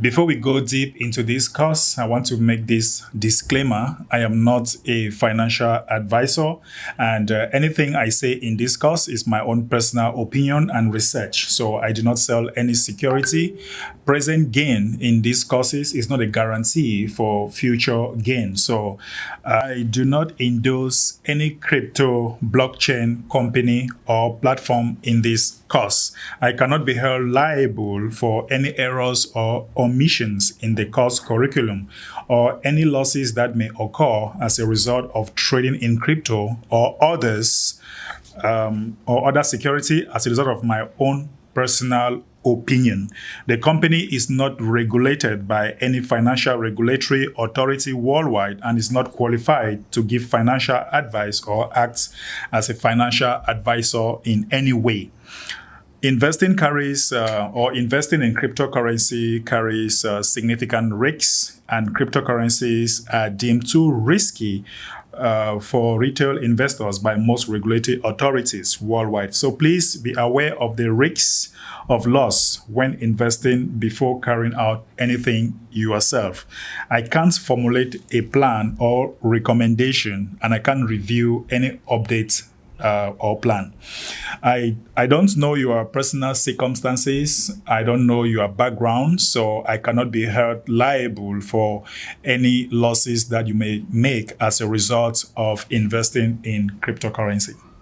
Before we go deep into this course, I want to make this disclaimer. I am not a financial advisor, and anything I say in this course is my own personal opinion and research. So I do not sell any security. Present gain in these courses is not a guarantee for future gain. So I do not endorse any crypto, blockchain company or platform in this course. I cannot be held liable for any errors or omissions in the course curriculum or any losses that may occur as a result of trading in crypto or others or other security as a result of my own personal opinion. The company is not regulated by any financial regulatory authority worldwide and is not qualified to give financial advice or act as a financial advisor in any way. Investing in cryptocurrency carries significant risks, and cryptocurrencies are deemed too risky for retail investors by most regulatory authorities worldwide. So please be aware of the risks of loss when investing before carrying out anything yourself. I can't formulate a plan or recommendation, and I can't review any updates or plan. I don't know your personal circumstances. I don't know your background, so I cannot be held liable for any losses that you may make as a result of investing in cryptocurrency.